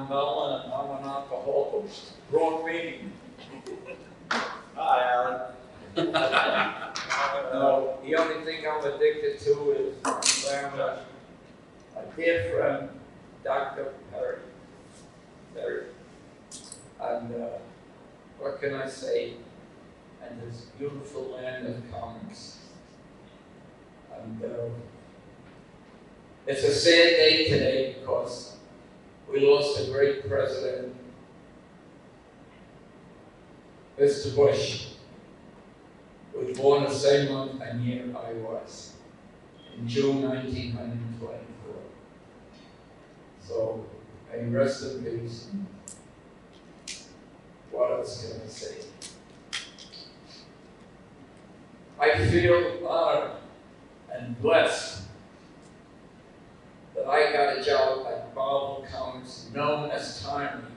I'm Bellman, and I'm an alcoholic. Wrong meeting. Hi, Alan. No, the only thing I'm addicted to is my family. My dear friend, Dr. Perry. And what can I say? And this beautiful land of comics. And it's a sad day today because we lost a great president, Mr. Bush. He was born the same month and year I was, in June 1924. So, may rest in peace. What else can I say? I feel honored and blessed that I got a job at Marvel Comics, known as Timely,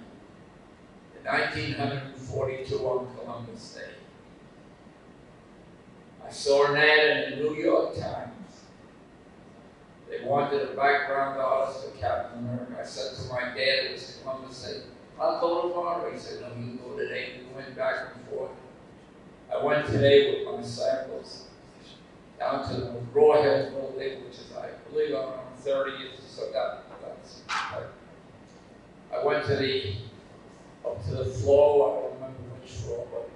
in 1942 on Columbus Day. I saw an ad in the New York Times. They wanted a background artist for Captain America. I said to my dad, it was Columbus Day, I'll go tomorrow. He said, no, you go today. We went back and forth. I went today with my samples down to the Raw Hill building, which is, I believe, around 30 years, so that's I went up to the floor, I don't remember which floor, but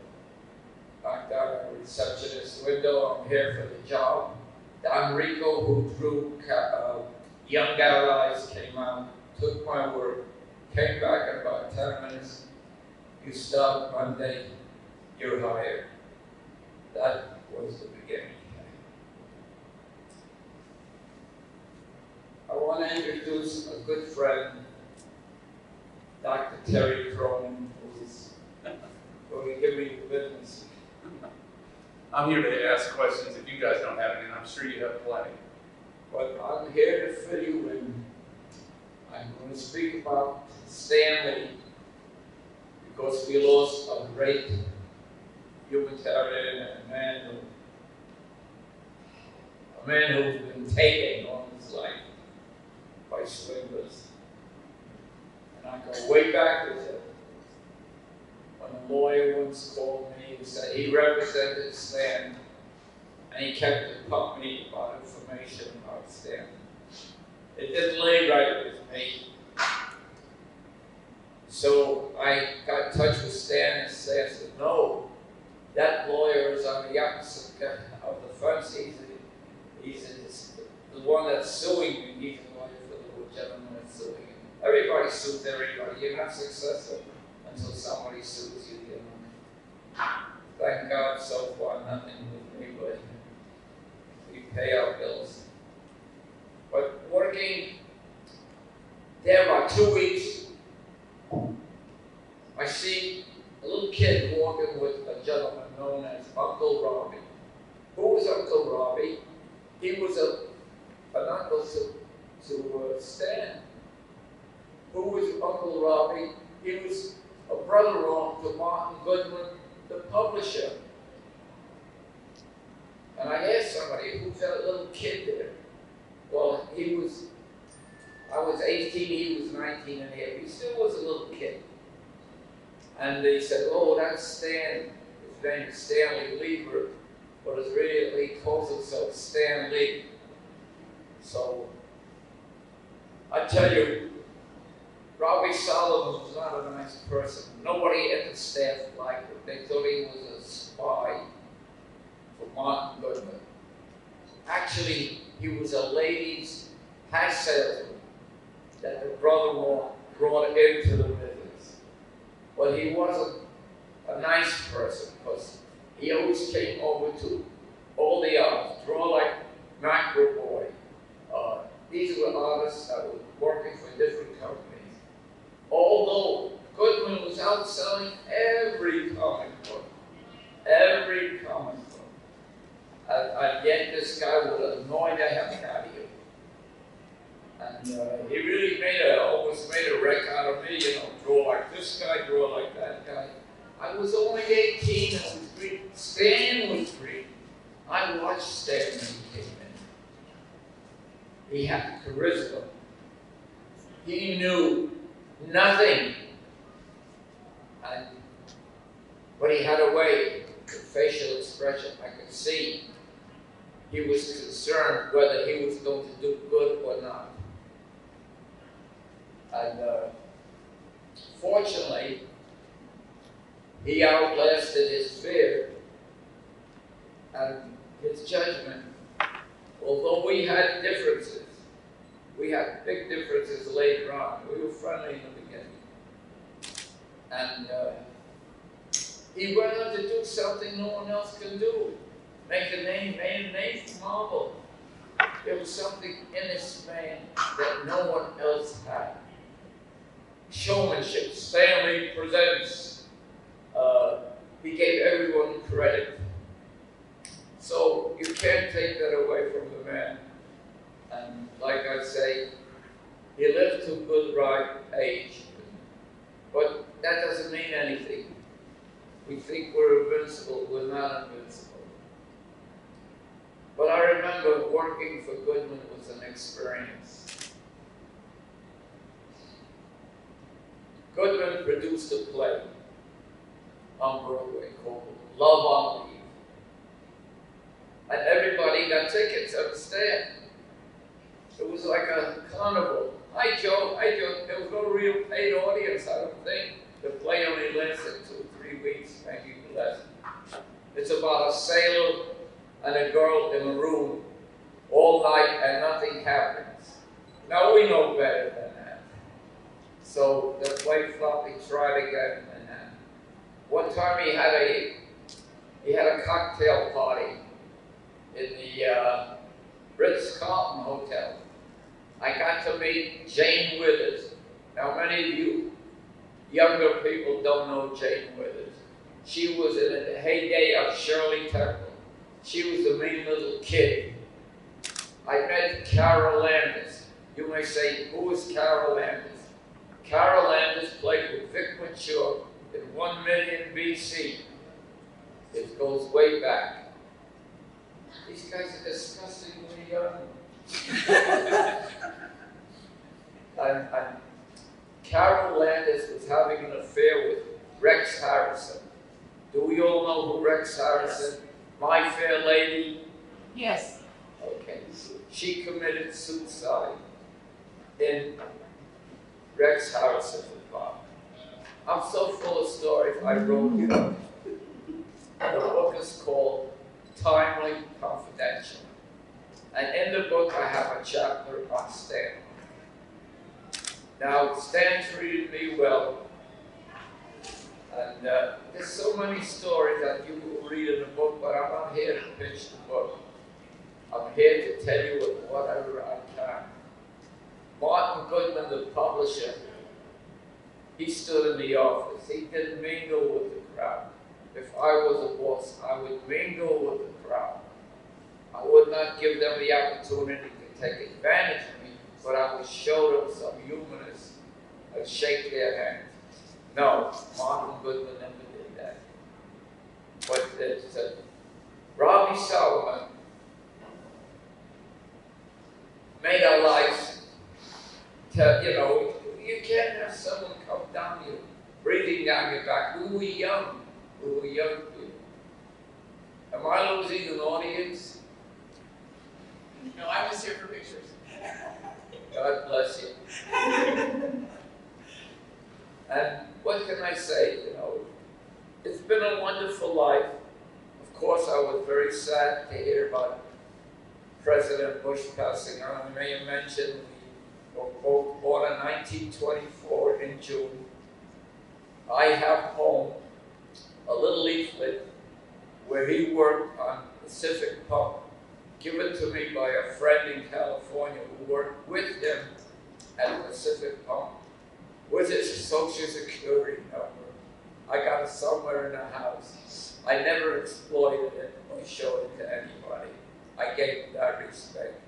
knocked out a receptionist window. I'm here for the job. Don Rico, who drew Young Allies, came out, took my word, came back in about 10 minutes. You start Monday, you're hired. That was the beginning. I want to introduce a good friend, Dr. Terry Cronin, who's going to give me the business. I'm here to ask questions if you guys don't have any, and I'm sure you have plenty. But I'm here to fill you in. I'm going to speak about Stanley because we lost a great humanitarian and a man who's been taken all his life by swindlers. And I go way back with it. When a lawyer once called me, he said he represented Stan, and he kept it pumping about information about Stan. It didn't lay right with me. So I got in touch with Stan, and Stan said, no, that lawyer is on the opposite of the fence. He's the one that's suing me. He's the lawyer for the gentleman that's suing him. Everybody sues everybody. You're not successful until somebody sues you, you know. Thank God so far nothing with me, but we pay our bills. But working there about 2 weeks, I see a little kid walking with a gentleman known as Uncle Robbie. Who was Uncle Robbie? He was an uncle to Stan. Who was Uncle Robbie? He was a brother-in-law to Martin Goodman, the publisher. And I asked somebody, who's that little kid there? Well, I was 18, he was 19 and a half. He still was a little kid. And they said, oh, that's Stan. His name is Stanley Lieber, but his really he calls himself Stan Lee. So, I tell you, Robbie Solomon was not a nice person. Nobody at the staff liked him. They thought he was a spy for Martin Goodman. Actually, he was a ladies' hat salesman that the brother-in-law brought into the business. But he wasn't a nice person because he always came over to all the artists, draw like Macro Boy. These were artists that were working for different companies. Although Goodman was out selling every comic book, and yet this guy would annoy the hell out of you. And he really almost made a wreck out of me, you know, draw like this guy, draw like that guy. I was only 18 and I was green. Stan was green. I watched Stan when he came in. He had charisma. He knew nothing. And when he had a way, the facial expression, I could see he was concerned whether he was going to do good or not. And fortunately, he outlasted his fear and his judgment. Although we had differences, we had big differences later on. We were friendly in the beginning. And he went on to do something no one else can do. Made a name for Marvel. There was something in this man that no one else had. Showmanship, Stanley Presents. He gave everyone credit. So you can't take that away from the man. And like I say, he lived to a good ripe age. But that doesn't mean anything. We think we're invincible. We're not invincible. But I remember working for Goodman was an experience. Goodman produced a play on Broadway called Love on Leave. And everybody got tickets, understand? It was like a carnival. Hi Joe, there was no real paid audience, I don't think. The play only lasted 2 or 3 weeks, maybe less. It's about a sailor and a girl in a room all night and nothing happens. Now we know better than that. So the play flopped, he tried again, and one time he had a cocktail party in the Ritz-Carlton Hotel. I got to meet Jane Withers. Now many of you younger people don't know Jane Withers. She was in the heyday of Shirley Temple. She was a mean little kid. I met Carol Landis. You may say, who is Carol Landis? Carol Landis played with Vic Mature in 1 million BC. It goes way back. These guys are disgustingly young. and Carol Landis was having an affair with Rex Harrison. Do we all know who Rex Harrison? My Fair Lady? Yes. Okay. She committed suicide in Rex Harrison's apartment. I'm so full of stories I wrote it up. The book is called Timely Confidential. And in the book I have a chapter on Stan. Now, Stan treated me well. And there's so many stories that you will read in the book, but I'm not here to pitch the book. I'm here to tell you whatever I can. Martin Goodman, the publisher, he stood in the office. He didn't mingle with the crowd. If I was a boss, I would mingle with the crowd. I would not give them the opportunity to take advantage of me, but I would show them some humanness and shake their hand. No, Martin Goodman never did that. But it's Robbie Solomon made our lives, you can't have someone come down you, breathing down your back. We were young people. Am I losing an audience? No, I was here for pictures. God bless you. And what can I say? It's been a wonderful life. Of course, I was very sad to hear about President Bush passing on. I may have mentioned we were both born in 1924 in June. I have home a little leaflet where he worked on Pacific Pump, given to me by a friend in California who worked with him at Pacific Pump, with his Social Security number. I got it somewhere in the house. I never exploited it or showed it to anybody. I gave that respect.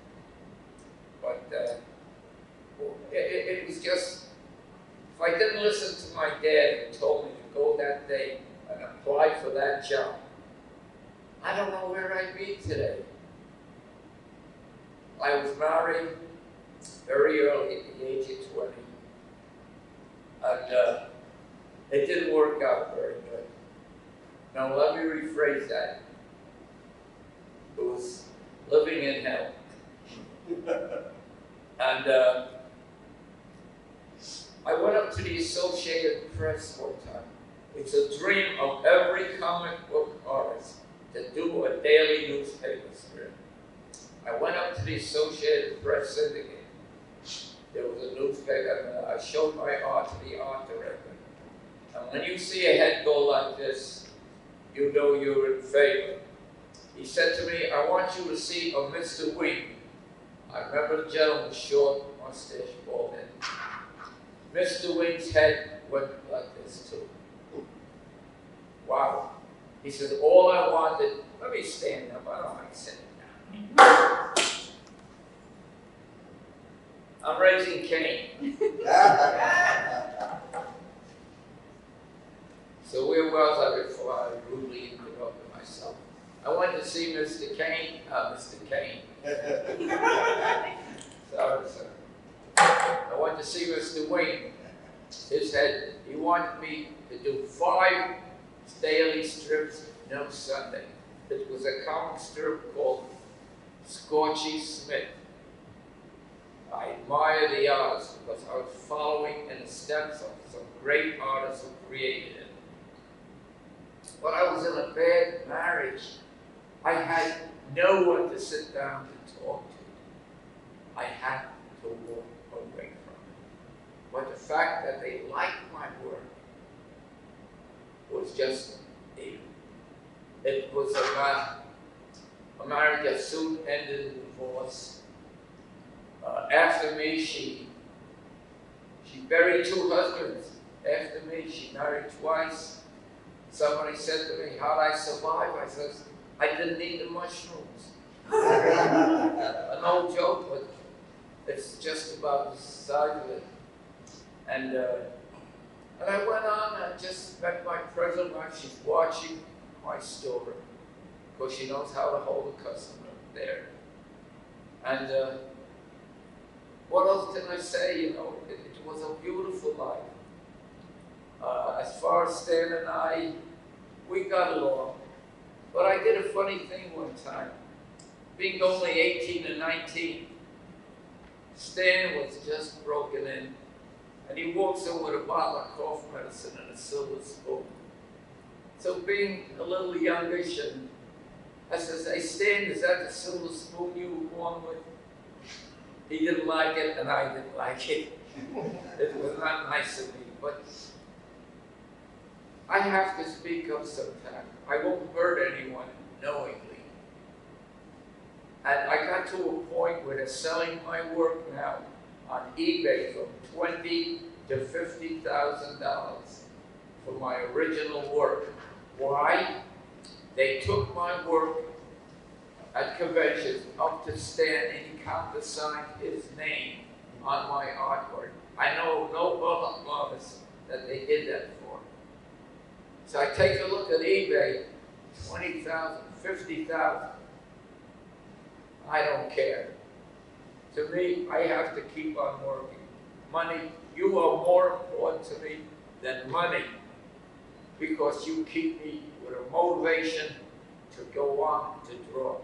But it was just, if I didn't listen to my dad who told me to go that day and apply for that job, I don't know where I'd be today. I was married very early at the age of 20. And it didn't work out very good. Now let me rephrase that. It was living in hell. And I went up to the Associated Press one time. It's a dream of every comic book artist to do a daily newspaper strip. I went up to the Associated Press syndicate. There was a newspaper, and I showed my art to the art director. And when you see a head go like this, you know you're in favor. He said to me, I want you to see a Mr. Wing. I remember the gentleman, short, mustache, bald head. Mr. Wing's head went like this too. Wow. He said, all I wanted, let me stand up, I don't like sitting down. I'm raising Cain. So where was I before I rudely interrupted myself? I went to see Mr. Cain, Mr. Cain. Sorry, sir. I went to see Mr. Wing. His head, he wanted me to do 5 daily strips, no Sunday. It was a comic strip called Scorchy Smith. I admire the artist because I was following in the steps of some great artists who created it. When I was in a bad marriage, I had no one to sit down to talk to. I had to walk away from it. But the fact that they liked my work was just evil. It was a marriage that soon ended in divorce. After me, she buried 2 husbands. After me, she married twice. Somebody said to me, how'd I survive? I said, I didn't eat the mushrooms. An old joke, but it's just about the size of it. And I went on and just met my present wife. She's watching my story because she knows how to hold a customer there. And what else can I say? You know, it was a beautiful life. As far as Stan and I, we got along. But I did a funny thing one time. Being only 18 and 19, Stan was just broken in. And he walks in with a bottle of cough medicine and a silver spoon. So being a little youngish, and I says, hey Stan, is that the silver spoon you were born with? He didn't like it, and I didn't like it. It was not nice of me, but I have to speak up sometime. I won't hurt anyone knowingly. And I got to a point where they're selling my work now on eBay from $20,000 to $50,000 for my original work. Why? They took my work at conventions up to Stan and he countersigned his name on my artwork. I know no other artist that they did that for. So I take a look at eBay, 20,000, 50,000. I don't care. To me, I have to keep on working. Money, you are more important to me than money because you keep me with a motivation to go on to draw.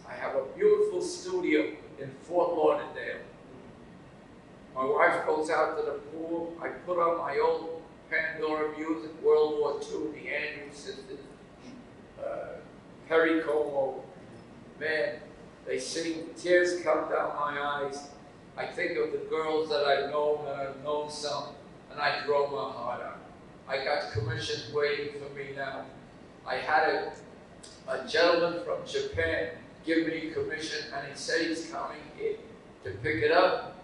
I have a beautiful studio in Fort Lauderdale. My wife goes out to the pool. I put on my old Pandora music, World War II, the Andrews Sisters, Perry Como. Man, they sing, tears come down my eyes. I think of the girls that I've known and I've known some, and I draw my heart out. I got commissions waiting for me now. I had a gentleman from Japan give me a commission, and he said he's coming here to pick it up.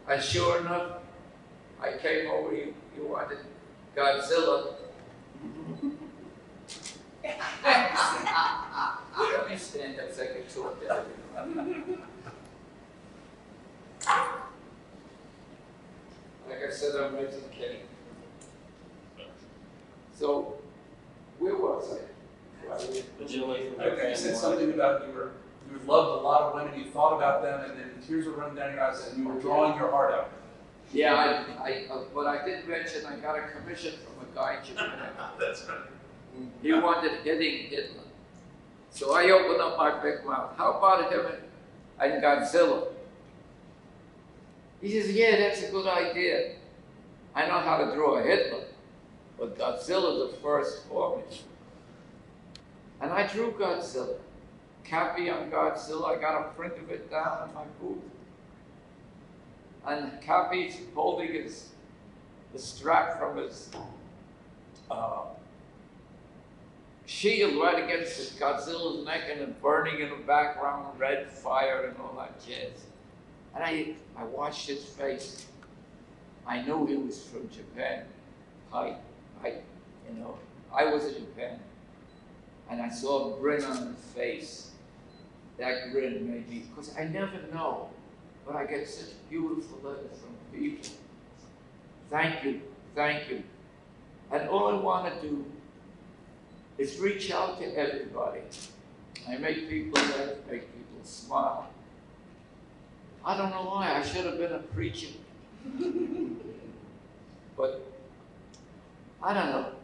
And sure enough, I came over, you wanted Godzilla. Let me stand up so I can talk to everyone. Like I said, I'm raising Kenny. So, where was I? Okay, you said something about you loved a lot of women, you thought about them, and then tears were running down your eyes, and you were drawing your heart out. Yeah, but I did mention I got a commission from a guy in Japan. That's right. He wanted hitting Hitler. So I opened up my big mouth. How about him and Godzilla? He says, yeah, that's a good idea. I know how to draw a Hitler, but Godzilla's the first for me. And I drew Godzilla. Copy on Godzilla, I got a print of it down in my booth. And Cappy's holding the strap from his shield right against Godzilla's neck, and then burning in the background, red fire and all that jazz. And I watched his face. I knew he was from Japan. I was in Japan. And I saw a grin on his face. That grin made me, because I never know, but I get such beautiful letters from people. Thank you, thank you. And all I want to do is reach out to everybody. I make people laugh, make people smile. I don't know why, I should have been a preacher. But I don't know.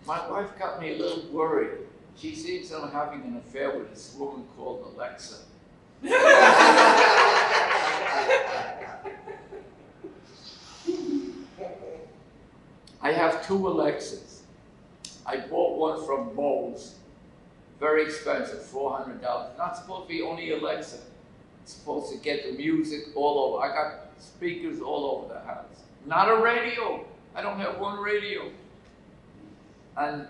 My wife got me a little worried. She sees I'm having an affair with this woman called Alexa. I have 2 Alexas. I bought one from Bose. Very expensive, $400. Not supposed to be only Alexa. It's supposed to get the music all over. I got speakers all over the house. Not a radio. I don't have one radio. And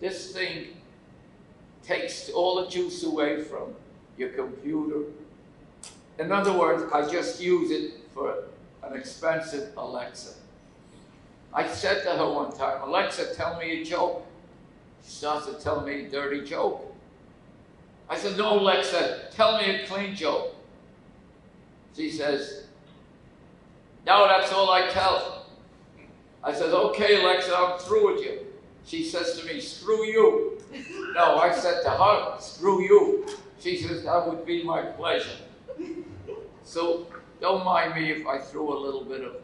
this thing takes all the juice away from your computer. In other words, I just use it for an expensive Alexa. I said to her one time, Alexa, tell me a joke. She starts to tell me a dirty joke. I said, no, Alexa, tell me a clean joke. She says, no, that's all I tell. I said, okay, Alexa, I'm through with you. She says to me, screw you. No, I said to her, screw you. She says, that would be my pleasure. So don't mind me if I threw a little bit of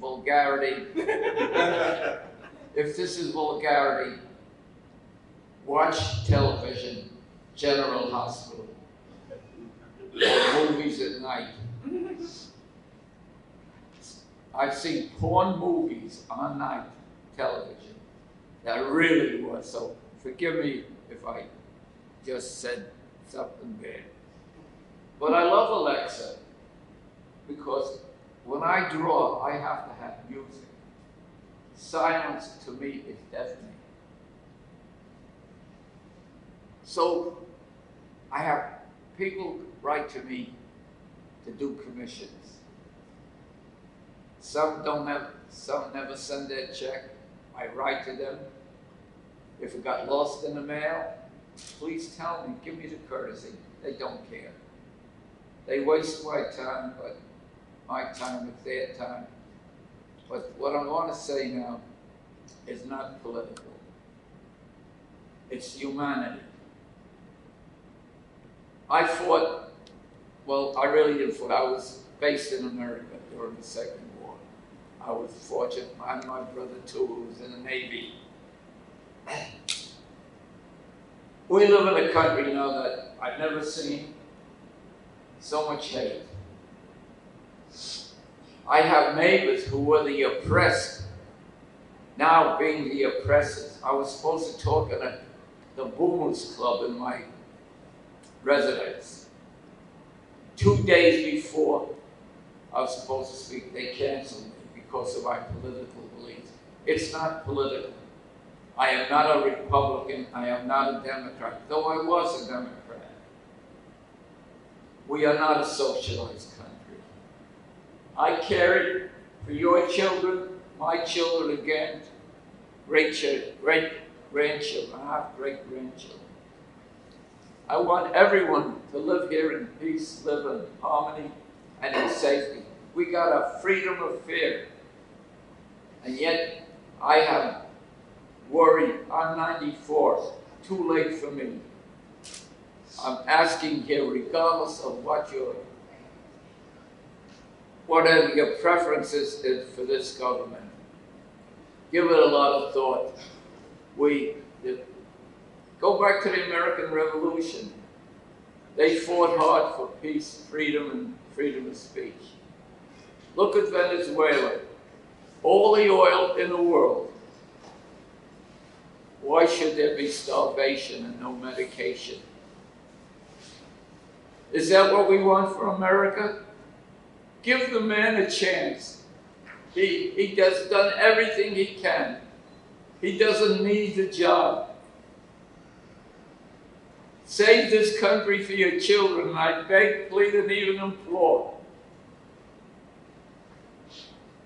vulgarity. If this is vulgarity, watch television, General Hospital, movies at night. I've seen porn movies on night television that really was, so forgive me if I just said something bad. But I love Alexa because when I draw, I have to have music. Silence to me is deafening. So I have people write to me to do commissions. Some never send their check. I write to them. If it got lost in the mail, please tell me, give me the courtesy. They don't care. They waste my time, but my time is their time. But what I want to say now is not political. It's humanity. I fought, well, I really didn't fight. I was based in America during the Second War. I was fortunate. I had my brother too, who was in the Navy. We live in a country now that I've never seen so much hate. I have neighbors who were the oppressed, now being the oppressors. I was supposed to talk at the Boomers Club in my residence. 2 days before I was supposed to speak, they canceled me because of my political beliefs. It's not political. I am not a Republican, I am not a Democrat, though I was a Democrat. We are not a socialized country. I carry for your children, my children again, great-grandchildren, I have great-grandchildren. I want everyone to live here in peace, live in harmony, and in safety. We got a freedom of fear, and yet I have worried. I'm 94, too late for me. I'm asking here, regardless of what your whatever your preferences is for this government. Give it a lot of thought. Go back to the American Revolution. They fought hard for peace, freedom, and freedom of speech. Look at Venezuela. All the oil in the world. Why should there be starvation and no medication? Is that what we want for America? Give the man a chance. He has done everything he can. He doesn't need the job. Save this country for your children, I beg, plead, and even implore.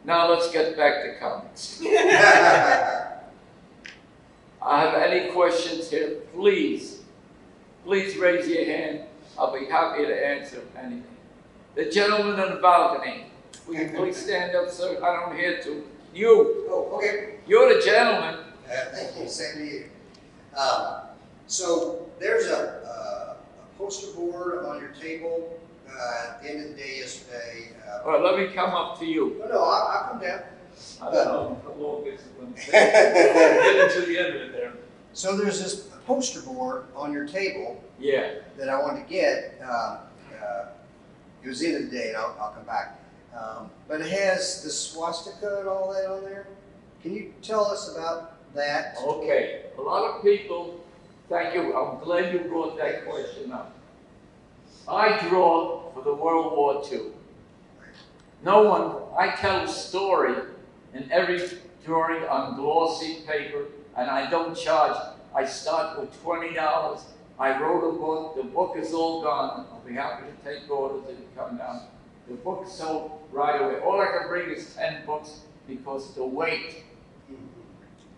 Now let's get back to comics. I have any questions here, please raise your hand. I'll be happy to answer anything. The gentleman in the balcony, will you please stand up, sir? I don't hear to. You. Oh, okay. You're the gentleman. Thank you. Same to you. So there's a poster board on your table at the end of the day yesterday. All right, let me come up to you. No, I'll come down. I don't know how long this is going to take. Get into the end of it there. So there's this poster board on your table Yeah. that I wanted to get. It was the end of the day, and I'll come back. But it has the swastika and all that on there. Can you tell us about that? Okay. A lot of people, thank you. I'm glad you brought that question up. I draw for the World War II. No one, I tell a story in every drawing on glossy paper, and I don't charge. I start with $20. I wrote a book. The book is all gone. I'll be happy to take orders if you come down. The book sold right away. All I can bring is 10 books because the weight.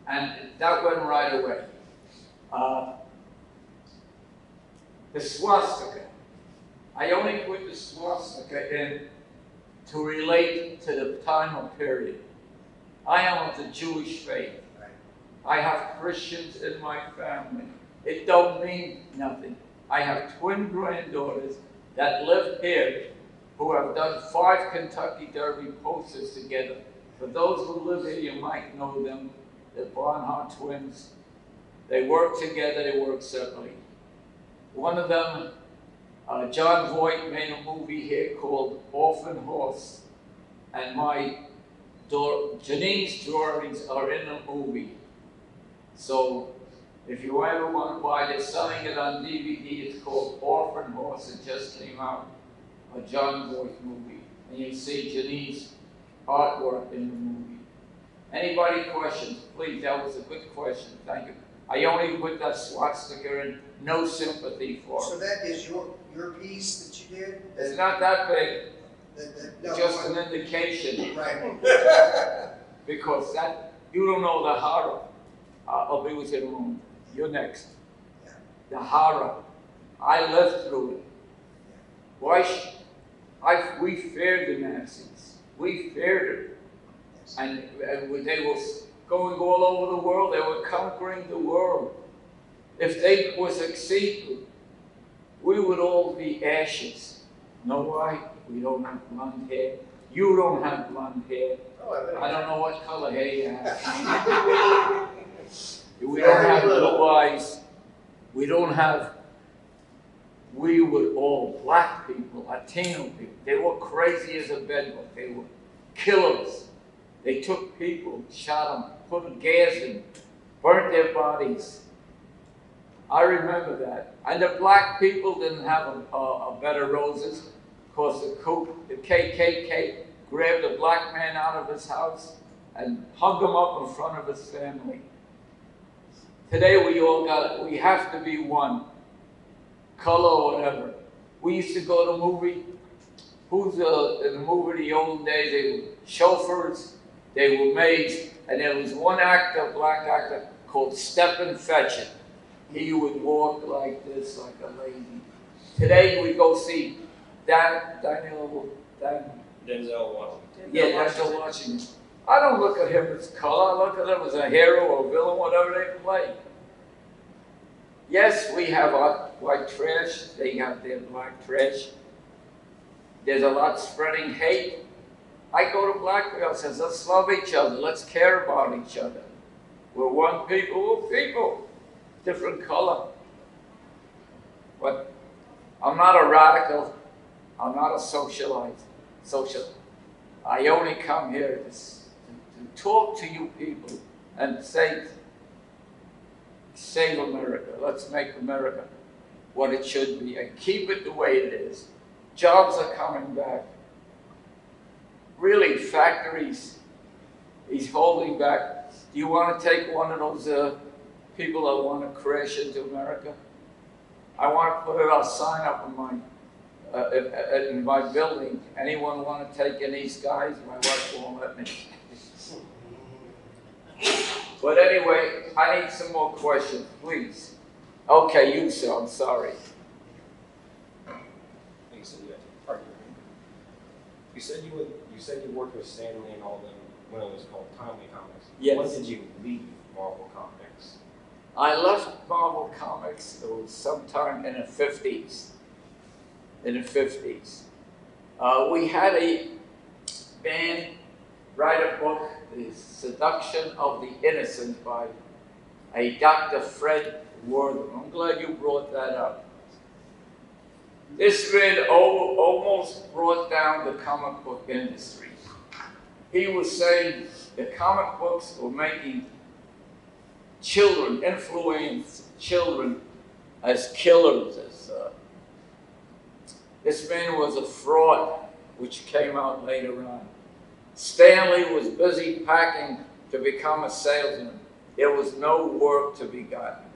And that went right away. The swastika. I only put the swastika in to relate to the time of period. I am of the Jewish faith. I have Christians in my family. It don't mean nothing. I have twin granddaughters that live here who have done 5 Kentucky Derby posters together. For those who live here, you might know them. The Barnhart twins. They work together, they work separately. One of them, John Voight, made a movie here called Orphan Horse. And my daughter, Janine's drawings are in the movie. So if you ever want to buy, they're selling it on DVD. It's called Orphan Horse. It just came out, a John Voight movie. And you see Janine's artwork in the movie. Anybody questions? Please, that was a good question. Thank you. I only put that swastika in, no sympathy for So it. that is your piece that you did? It's not that big, No, just an indication. Right. Because that, you don't know the horror. I'll be with you in a moment. You're next. Yeah. The horror. I lived through it. Why? We feared the Nazis. We feared it. And they were going all over the world. They were conquering the world. If they were succeeded, we would all be ashes. Know why? We don't have blonde hair. You don't have blonde hair. I don't know what color hair you have. We don't have blue eyes. We don't have, we were all black people, Latino people. They were crazy as a bedbug. They were killers. They took people, shot them, put gas in, burnt their bodies. I remember that. And the black people didn't have a bed of roses because the KKK grabbed a black man out of his house and hung him up in front of his family. Today we have to be one, color or whatever. We used to go to a movie. In the movie the old days, they were chauffeurs, they were maids, and there was one actor, black actor, called Stephen Fetchit. He would walk like this, like a lady. Today we go see Denzel Washington. Yeah, Denzel Washington. I don't look at him as color, I look at him as a hero or villain, whatever they play. Yes, we have our white trash, they have their black trash. There's a lot spreading hate. I go to black people, I says, let's love each other, let's care about each other. We're one people, we're people, different color. But I'm not a radical, I'm not a socialite, social. I only come here to talk to you people and say, save America, let's make America what it should be and keep it the way it is. Jobs are coming back. Really, factories, he's holding back. Do you want to take one of those people that want to crash into America? I want to put a sign up in my building. Anyone want to take in these guys? My wife won't let me. But anyway, I need some more questions, please. Okay, you sir, I'm sorry. You said you worked with Stanley and all them when it was called Timely Comics. Yes. When did you leave Marvel Comics? I left Marvel Comics, it was sometime in the 50s. In the 50s. We had a band write a book, The Seduction of the Innocent by a Dr. Fred Wortham. I'm glad you brought that up. This man almost brought down the comic book industry. He was saying the comic books were making children, influenced children as killers. This man was a fraud, which came out later on. Stanley was busy packing to become a salesman. There was no work to be gotten.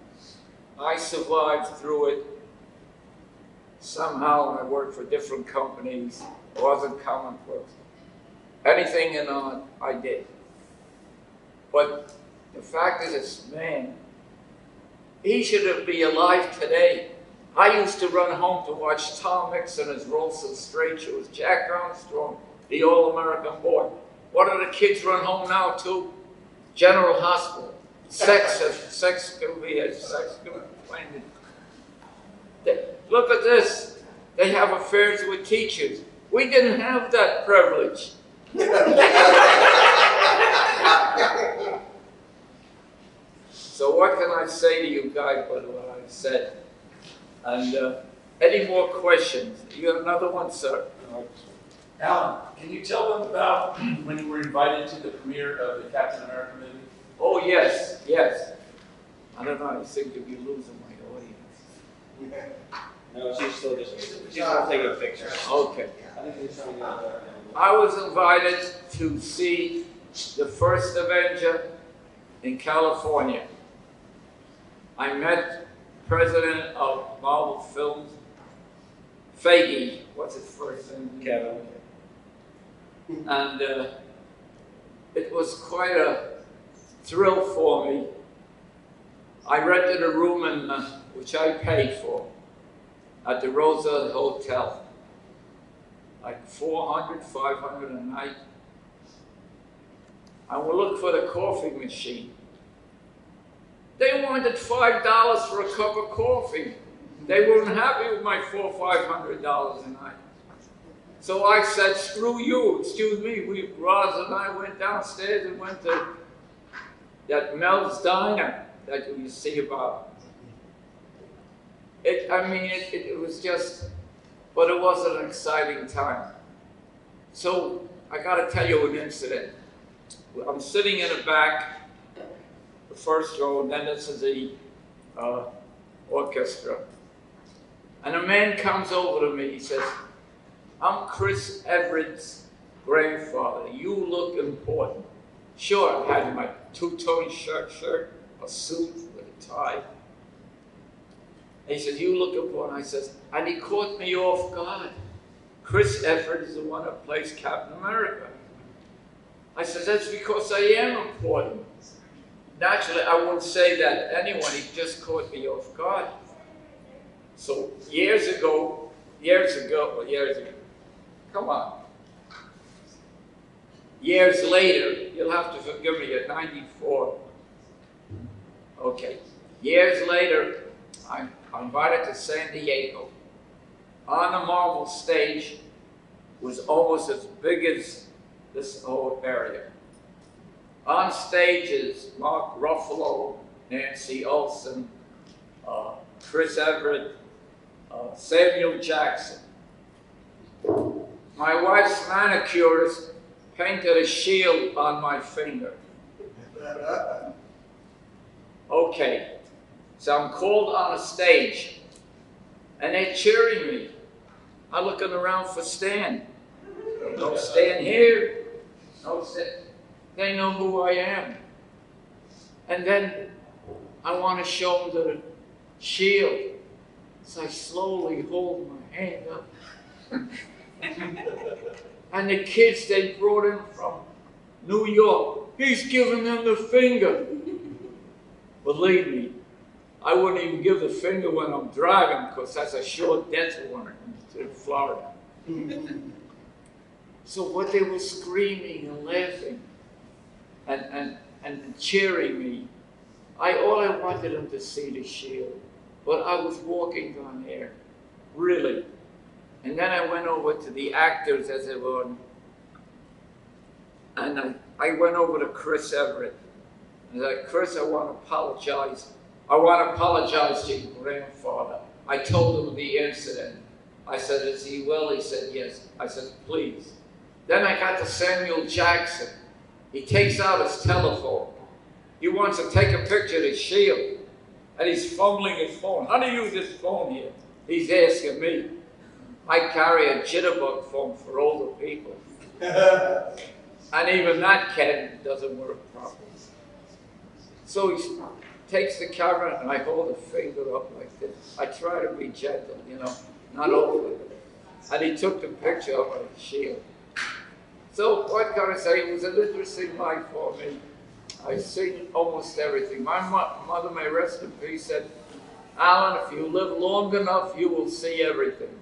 I survived through it. Somehow I worked for different companies. It wasn't comic books. Anything in art, I did. But the fact is, this man, he should be alive today. I used to run home to watch Tom Mix and his Rolson Straight Shows, Jack Armstrong, the All-American Boy. What do the kids run home now to? General Hospital. Sex can be a sex complainant. Look at this. They have affairs with teachers. We didn't have that privilege. So what can I say to you guys but what I said? And any more questions? You have another one, sir? Alan, can you tell them about when you were invited to the premiere of the Captain America movie? Oh, yes, yes. I don't know, I think you'll be losing my audience. No, she's still just taking a picture. Okay. I think they're trying to I was invited to see the first Avenger in California. I met president of Marvel Films, Feige, what's his first name? Kevin. And it was quite a thrill for me. I rented a room which I paid for at the Rosa Hotel, like $400, $500 a night. I would look for the coffee machine. They wanted $5 for a cup of coffee. They weren't happy with my $400, $500 a night. So I said, screw you, excuse me. Roz and I went downstairs and went to that Mel's Diner that you see about. It was just, but it was an exciting time. So I gotta tell you an incident. I'm sitting in the back, the first row, and then this is the orchestra. And a man comes over to me, he says, I'm Chris Everett's grandfather. You look important. Sure, I had my two-tone shirt, a suit with a tie. And he says, you look important. I says, and he caught me off guard. Chris Everett is the one that plays Captain America. I says, that's because I am important. Naturally, I wouldn't say that to anyone. He just caught me off guard. So years ago, come on. Years later, you'll have to forgive me, at 94. Okay. Years later, I'm invited to San Diego. On the Marvel stage was almost as big as this whole area. On stages, Mark Ruffalo, Nancy Olson, Chris Everett, Samuel Jackson. My wife's manicurist painted a shield on my finger. Okay, so I'm called on a stage, and they're cheering me. I'm looking around for Stan. No Stan here, no Stan. They know who I am. And then I want to show them the shield. So I slowly hold my hand up. And the kids they brought in from New York, he's giving them the finger. Believe me, I wouldn't even give the finger when I'm driving because that's a short death warrant in Florida. So what they were screaming and laughing and cheering me, all I wanted them to see the shield, but I was walking on air, really. And then I went over to the actors as it were, and I went over to Chris Everett. And I said, Chris, I want to apologize. I want to apologize to your grandfather. I told him the incident. I said, is he well? He said, yes. I said, please. Then I got to Samuel Jackson. He takes out his telephone. He wants to take a picture of the shield. And he's fumbling his phone. How do you use this phone here? He's asking me. I carry a jitterbug phone for older people. And even that doesn't work properly. So he takes the camera and I hold the finger up like this. I try to be gentle, not over it. And he took the picture of my shield. So what can I say? It was an interesting life for me. I've seen almost everything. My mother, may rest in peace, said, Alan, if you live long enough, you will see everything.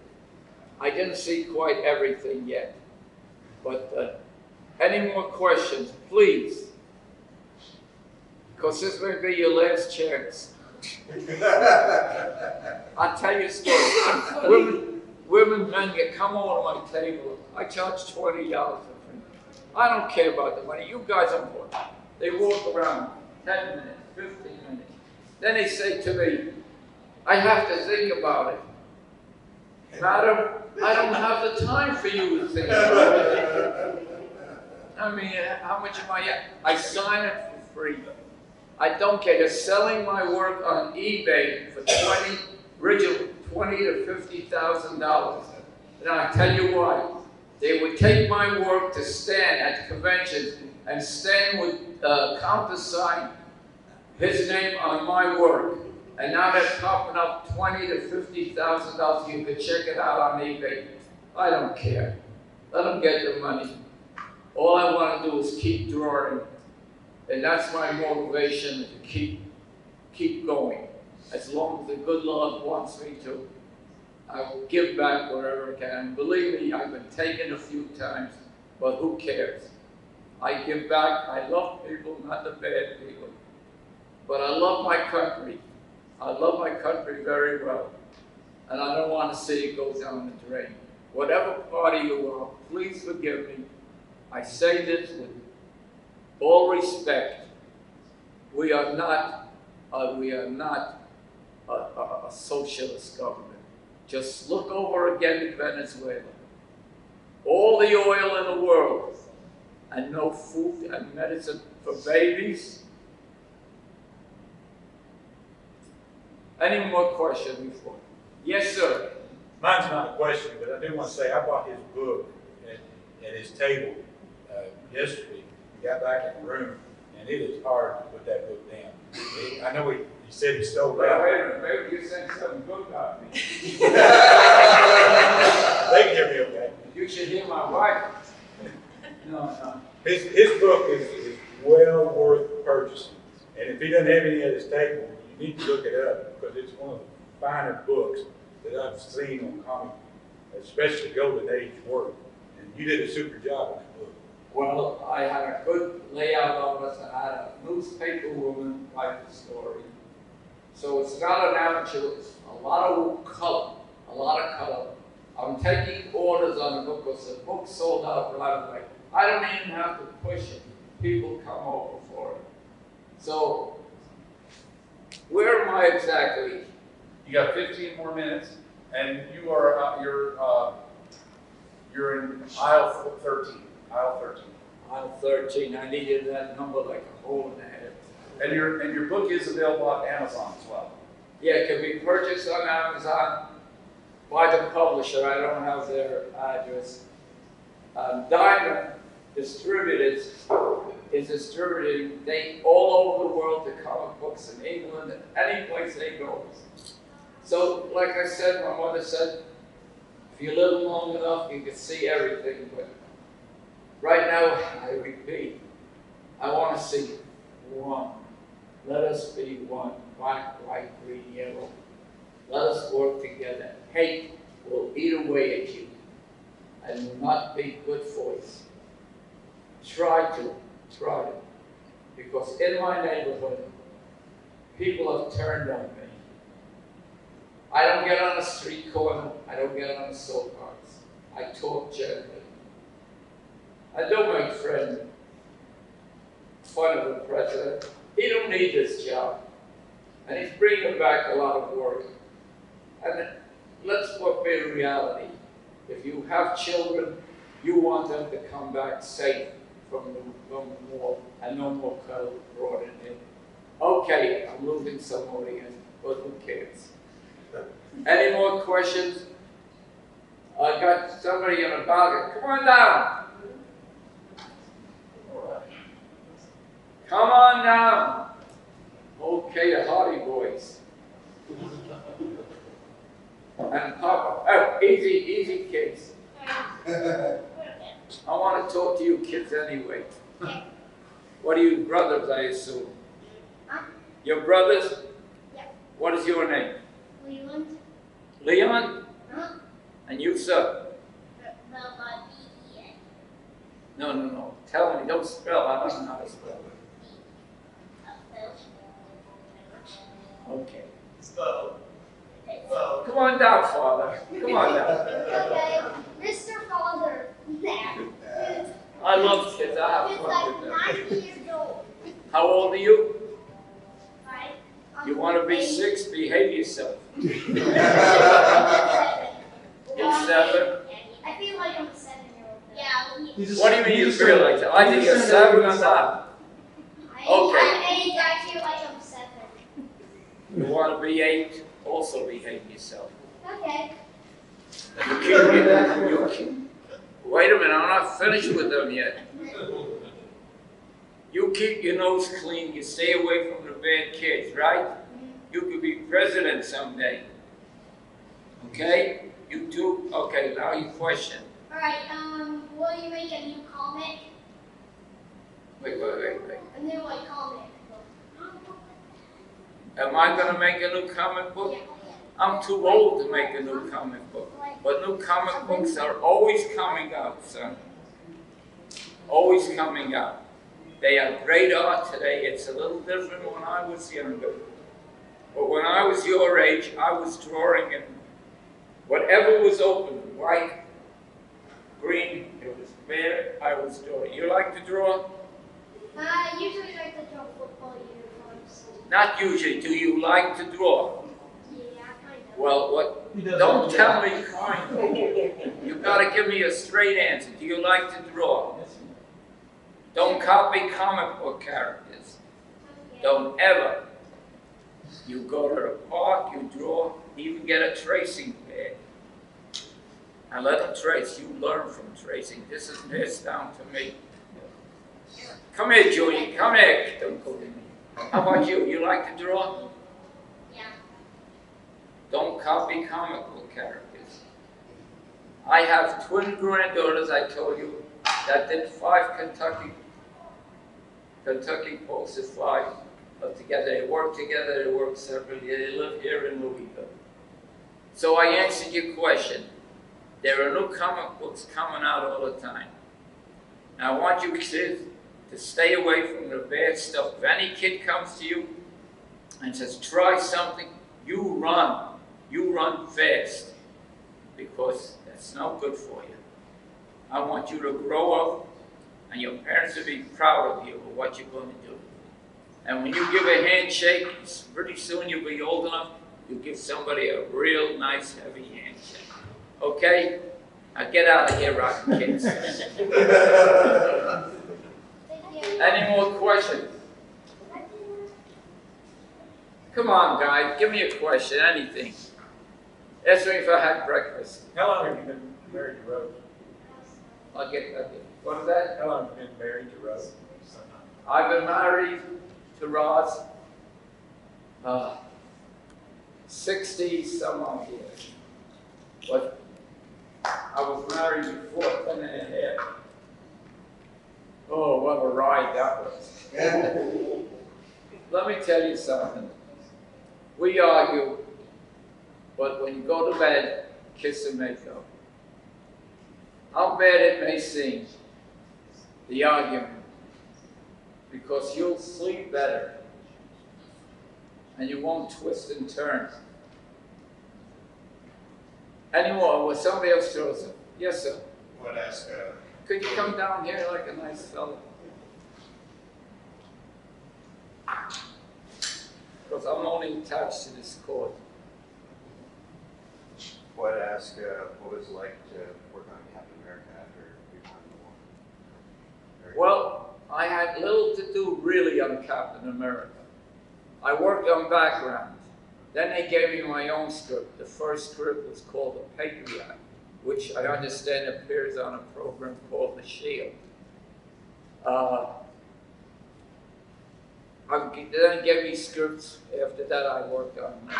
I didn't see quite everything yet. But any more questions, please? Because this may be your last chance. I'll tell you a story. Women, men come over to my table. I charge $20 for drink. I don't care about the money. You guys are important. They walk around 10 minutes, 15 minutes. Then they say to me, I have to think about it. Madam, I don't have the time for you to think about it. I mean, how much am I at? I sign it for free. I don't care. They're selling my work on eBay for original $20,000 to $50,000. And I tell you why. They would take my work to Stan at conventions, and Stan would countersign his name on my work. And now they're popping up $20,000 to $50,000. You can check it out on eBay. I don't care. Let them get the money. All I want to do is keep drawing. And that's my motivation, to keep going. As long as the good Lord wants me to, I will give back wherever I can. Believe me, I've been taken a few times, but who cares? I give back. I love people, not the bad people. But I love my country. I love my country very well. And I don't want to see it go down the drain. Whatever party you are, please forgive me. I say this with all respect. We are not a socialist government. Just look over again at Venezuela. All the oil in the world, and no food and medicine for babies. Any more questions before? Yes, sir. Mine's not a question, but I do want to say I bought his book at his table yesterday. We got back in the room, and it is hard to put that book down. I know he said he stole it out. Wait a minute, maybe you said something good about me. They can hear me okay. You should hear my wife. No. His book is well worth purchasing. And if he doesn't have any at his table, you need to look it up, because it's one of the finer books that I've seen on comic, especially Golden Age work. And you did a super job on that book. Well, I had a good layout of it. I had a newspaper woman write the story. So it's not an amateur, it's a lot of color, I'm taking orders on the book because the book sold out right away. I don't even have to push it. People come over for it. So, where am I exactly? You got 15 more minutes, and you are you're in aisle 13. Aisle 13. Aisle 13. I needed that number like a hole in the head. And your book is available on Amazon as well. Yeah, it can be purchased on Amazon by the publisher. I don't have their address. Diamond Distributors is distributing all over the world the comic books in England and any place they go. So, like I said, my mother said, if you live long enough, you can see everything. But right now, I repeat, I want to see one. Let us be one. Black, white, green, yellow. Let us work together. Hate will eat away at you and will not be good for you. Try to. Because in my neighborhood, people have turned on me. I don't get on a street corner. I don't get on a soapbox. I talk gently. I don't make fun of the president. He don't need this job. And he's bringing back a lot of work. And let's put be a reality. If you have children, you want them to come back safe from the war and no more color brought in. Okay, I'm losing some audience, but who cares? Any more questions? I got somebody in a balcony. Come on down. Come on down. Okay, the Hardy boys. And Papa. Oh, easy kids. I want to talk to you kids anyway. What are you, brothers, I assume? Your brothers? Yeah. What is your name? Leland. Leon? And you, sir? B-E-N. No. Tell me, don't spell. I don't know how to spell. Okay. Come on down, Father. Come on down. Okay, Mr. Father. I love kids. I have He's fun with like them. 90 years old. How old are you? Right? You want to be 6? Behave yourself. You're 7? I feel like I'm a 7-year-old. Yeah. What do you mean you feel like that? I think you're 7 or not. Okay. I feel like I'm 7. You want to be 8? Also behave yourself. Okay. Wait a minute, I'm not finished with them yet. You keep your nose clean, you stay away from the bad kids, right? You could be president someday. Okay? You do? Okay, now your question. Alright, will you make a new comic? Wait. A new, comic book. Am I going to make a new comic book? Yeah. I'm too old to make a new comic book. But new comic books are always coming out, son. Always coming out. They are great art today. It's a little different when I was younger. But when I was your age, I was drawing in whatever was open, white, green, it was bare, I was drawing. You like to draw? I usually like to draw football uniforms. Not usually. Do you like to draw? Yeah, kind of. Well, don't tell me kind of. You've got to give me a straight answer. Do you like to draw? Don't copy comic book characters. Okay. Don't ever. You go to the park, you draw, even get a tracing pad. And let them trace. You learn from tracing. This is passed down to me. Come here, Julie. Come here. Don't go to me. How about you? You like to draw? Yeah. Don't copy comic book characters. I have twin granddaughters, I told you, that did 5 Kentucky Posts, 5 together. They work together, they work separately. They live here in Louisville. So I answered your question. There are new comic books coming out all the time. Now I want you kids to stay away from the bad stuff. If any kid comes to you and says, try something, you run. You run fast, because that's not good for you. I want you to grow up and your parents will be proud of you for what you're going to do. And when you give a handshake, pretty soon you'll be old enough, you give somebody a real nice, heavy handshake. Okay? Now get out of here, rockin' kids. Any more questions? Come on, guys, give me a question, anything. Ask me if I had breakfast. How long have you been married to Rose? I'll get that. What is that? How long have you been married to Rose? I've been married to Roz 60 some odd years. But I was married before 10 and a half. Oh, what a ride that was. Let me tell you something. We argue, but when you go to bed, kiss and make up. How bad it may seem, the argument, because you'll sleep better and you won't twist and turn. Anymore, when somebody else throws it. Yes, sir. Would ask, Could you come down here like a nice fellow? Because I'm only attached to this cord. what was it like to work on Captain America after we won the war? Well, I had little to do really on Captain America. I worked on background. Then they gave me my own script. The first script was called The Patriot, which I understand appears on a program called The Shield. Then gave me scripts. After that, I worked on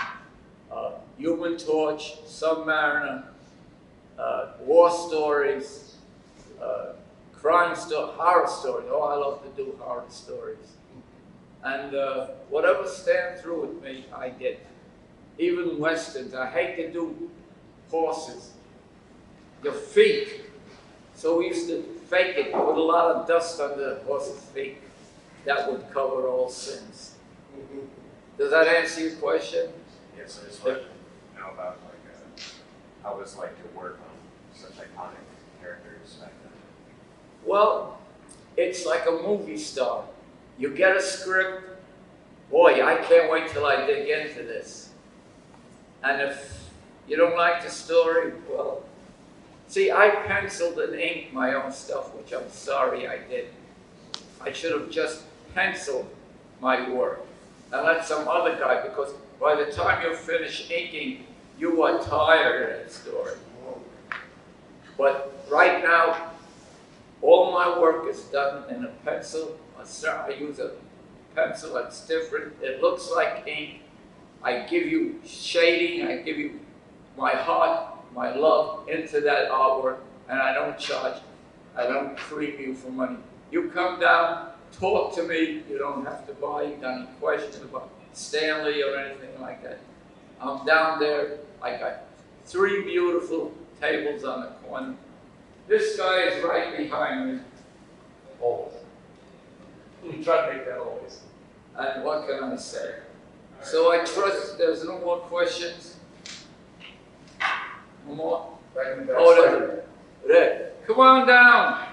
Human Torch, Submariner, war stories, crime stories, horror stories. Oh, I love to do horror stories. And whatever stand through with me, I did. Even westerns. I hate to do horses. Your feet. So we used to fake it, put a lot of dust on the horse's feet. That would cover all sins. Does that answer your question? Yes, I just like to know about how it was like to work on such iconic characters back then. Well, it's like a movie star. You get a script, boy, I can't wait till I dig into this. And if you don't like the story, well, see, I penciled and inked my own stuff, which I'm sorry I did. I should have just penciled my work and let some other guy, because by the time you finish inking, you are tired of that story. But right now, all my work is done in a pencil. I use a pencil that's different. It looks like ink. I give you shading. I give you my heart, my love into that artwork, and I don't charge. I don't cream you for money. You come down, talk to me. You don't have to buy. You got any questions about Stanley or anything like that? I'm down there. I got 3 beautiful tables on the corner. This guy is right behind me. Always. We try to make that always. And what can I say? So I trust there's no more questions. No more? Back in the back. Oh, there. Come on down.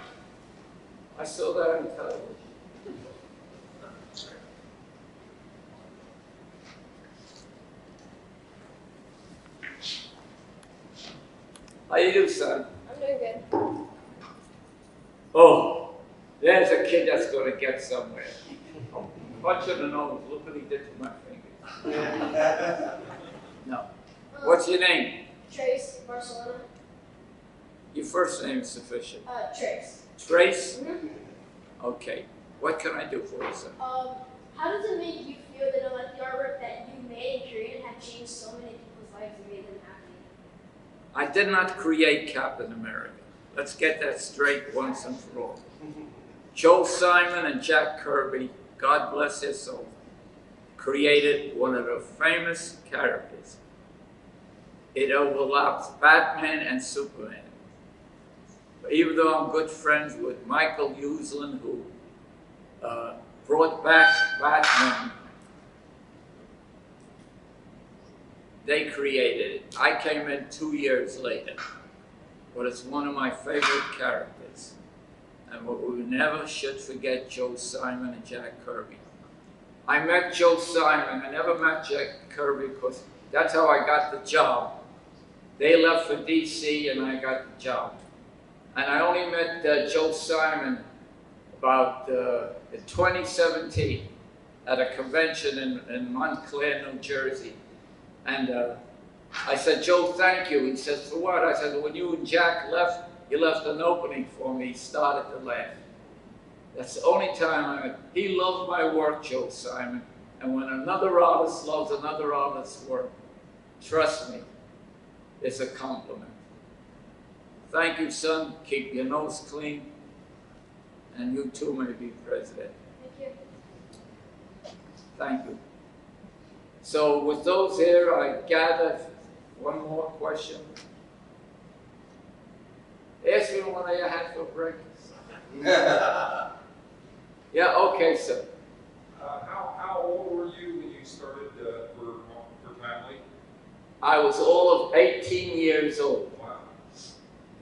I saw that on television. How you do, son? I'm doing good. Oh, there's a kid that's going to get somewhere. Punch in the nose. Look what he did to my finger. No. What's your name? Trace, Barcelona. Your first name is sufficient. Trace. Trace? Mm-hmm. Okay. What can I do for you, son? How does it make you feel that like the artwork that you made and created had changed so many people's lives and made them happy? I did not create Captain America. Let's get that straight once and for all. Joe Simon and Jack Kirby, God bless their soul, created one of the famous characters. It overlaps Batman and Superman. But even though I'm good friends with Michael Uslan, who brought back Batman, they created it. I came in 2 years later, but it's one of my favorite characters. And we never should forget Joe Simon and Jack Kirby. I met Joe Simon. I never met Jack Kirby because that's how I got the job. They left for DC and I got the job. And I only met Joe Simon about in 2017 at a convention in Montclair, New Jersey. And I said, Joe, thank you. He says, for what? I said, when you and Jack left, you left an opening for me. He started to laugh. That's the only time he loved my work, Joe Simon. And when another artist loves another artist's work, trust me, it's a compliment. Thank you, son. Keep your nose clean. And you too may be president. Thank you. Thank you. So with those here, I gather one more question. Ask me when I had for breakfast. Yeah, okay, sir. How old were you when you started for family? I was all of 18 years old. Wow.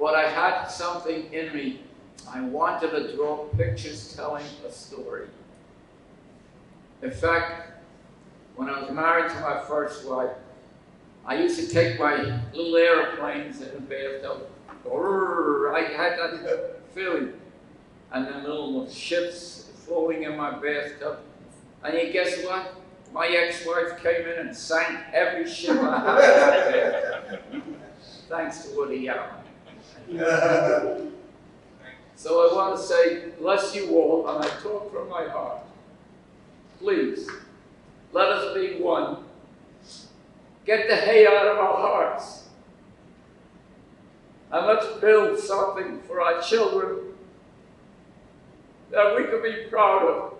But I had something in me. I wanted to draw pictures telling a story. In fact, when I was married to my first wife, I used to take my little airplanes in the bathtub. I had that feeling. And then little ships floating in my bathtub. And you guess what? My ex-wife came in and sank every ship I had there. Thanks to Woody Allen. So I want to say, bless you all, and I talk from my heart. Please, let us be one. Get the hate out of our hearts. And let's build something for our children that we can be proud of.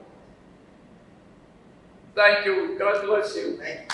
Thank you. God bless you. Thank you.